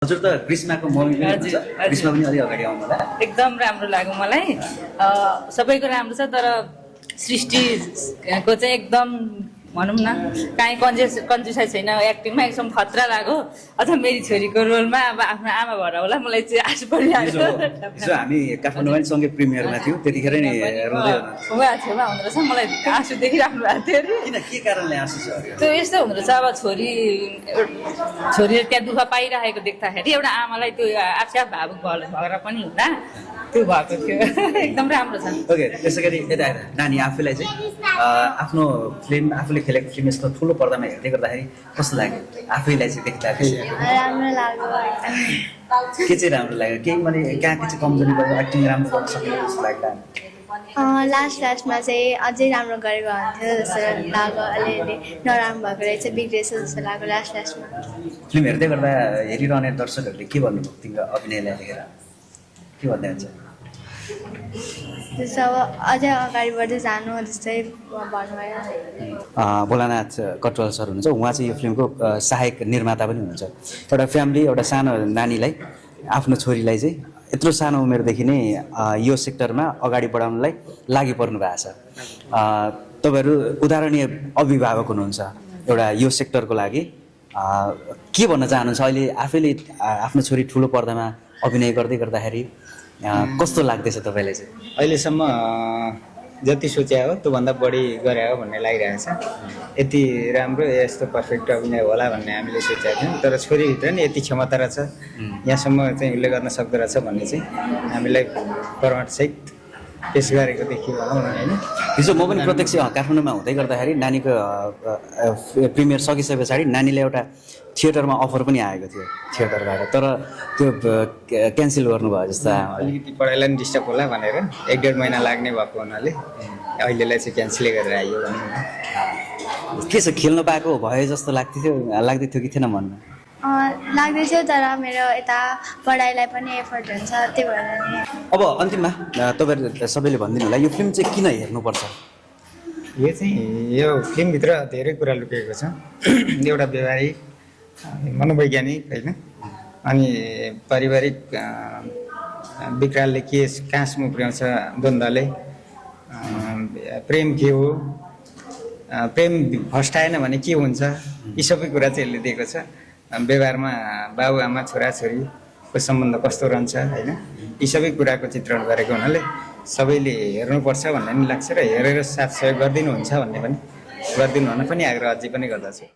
हजुर त ग्रीष्माको मम्मी पनि हुनुहुन्छ ग्रीष्मा पनि अलि अगाडि आउनु होला एकदम राम्रो लाग्यो मलाई सबैको राम्रो छ तर सृष्टिको चाहिँ एकदम भनौँ न काहीँ कन्जुसाइ छैन एक्टिङमा एकदम खतरा लाग्यो अथवा मेरी छोरीको रोलमा अब आफ्नो आमा भएर होला मलाई चाहिँ आश परिहाल्यो हिजो हामी काठमाडौँमा पनि सँगै प्रिमियरमा थियौँ त्यतिखेर नि रोँदै उहाँ छेउमा हुँदो रहेछ मलाई आँसु देखिराख्नु भएको थियो अरे किन के कारणले आँसु छ त्यो यस्तो हुँदो रहेछ अब छोरीले त्यहाँ दुःख पाइरहेको देख्दाखेरि एउटा आमालाई त्यो आफै भावुक भएर पनि हुँदा त्यो भएको थियो एकदम राम्रो छ ओके त्यसै गरी यता नानी आफूलाई चाहिँ आफ्नो फिल्म आफूले खेलेको फिल्म यस्तो ठुलो पर्दामा हेर्दै गर्दाखेरि कस्तो लाग्यो आफैलाई चाहिँ देख्दाखेरि राम्रो लाग्यो के चाहिँ राम्रो लाग्यो केही मैले कहाँ के चाहिँ कमजोरी भयो एक्टिङ राम्रो गर्न सकेको जस्तो लाग्ला लास्टमा चाहिँ अझै राम्रो गरेको हुन्थ्यो जस्तो लाग्यो अलिअलि नराम्रो भएको रहेछ बिग्रेछ जस्तो लाग्यो लास्टमा फिल्म हेर्दै गर्दा हेरिरहने दर्शकहरूले के भन्नुभयो तिम्रो अभिनयलाई देखेर के भन्दै हुन्छ जस्तो अब अझै अगाडि बढ्दै जानु जस्तै भन्नुभयो भोलानाथ कटवाल सर हुनुहुन्छ उहाँ चाहिँ यो फिल्मको सहायक निर्माता पनि हुनुहुन्छ एउटा फ्यामिली एउटा सानो नानीलाई आफ्नो छोरीलाई चाहिँ यत्रो सानो उमेरदेखि नै यो सेक्टरमा अगाडि बढाउनलाई लागि पर्नु भएको छ तपाईँहरू उदाहरणीय अभिभावक हुनुहुन्छ एउटा यो सेक्टरको लागि के भन्न चाहनुहुन्छ अहिले आफैले आफ्नो छोरी ठुलो पर्दामा अभिनय गर्दै गर्दाखेरि कस्तो लाग्दैछ तपाईँलाई चाहिँ अहिलेसम्म जति सोचे हो त्योभन्दा बढी गरे हो भन्ने लागिरहेको छ यति राम्रो यस्तो पर्फेक्ट अभिनय होला भन्ने हामीले सोचेका थियौँ तर छोरीभित्र नि यति क्षमता रहेछ यहाँसम्म चाहिँ उसले गर्न सक्दो रहेछ भन्ने चाहिँ हामीलाई प्रमाणसहित पेस गरेको देखियो भनौँ न होइन हिजो म पनि प्रत्यक्ष काठमाडौँमा हुँदै गर्दाखेरि नानीको प्रिमियर सकिसके पछाडि नानीले एउटा थिएटरमा अफर पनि आएको थियो थिएटरबाट तर त्यो क्यान्सल गर्नुभयो जस्तो अलिकति पढाइलाई पनि डिस्टर्ब होला भनेर 1-1.5 महिना लाग्ने भएको हुनाले अहिलेलाई चाहिँ क्यान्सलै गरेर आइयो भनौँ न के छ खेल्न पाएको भए जस्तो लाग्दै थियो कि थिएन मनमा लाग्दैथ्यो तर मेरो यता पढाइलाई पनि एफर्ट हुन्छ त्यही भएर नि अब अन्तिममा तपाईँहरू सबैले भनिदिनु होला यो फिल्म चाहिँ किन हेर्नुपर्छ यो चाहिँ यो फिल्मभित्र धेरै कुरा लुकेको छ एउटा व्यवहारिक मनोवैज्ञानिक होइन अनि पारिवारिक विकरालले के कहाँसम्म पुर्याउँछ द्वन्द्वले प्रेम के हो प्रेम फस्टाएन भने के हुन्छ यी सबै कुरा चाहिँ यसले दिएको छ व्यवहारमा बाबुआमा छोराछोरीको सम्बन्ध कस्तो रहन्छ होइन यी सबै कुराको चित्रण गरेको हुनाले सबैले हेर्नुपर्छ भन्ने पनि लाग्छ र हेरेर साथ सहयोग गरिदिनुहुन्छ भन्ने पनि गरिदिनु हुन पनि आग्रह अझै पनि गर्दछु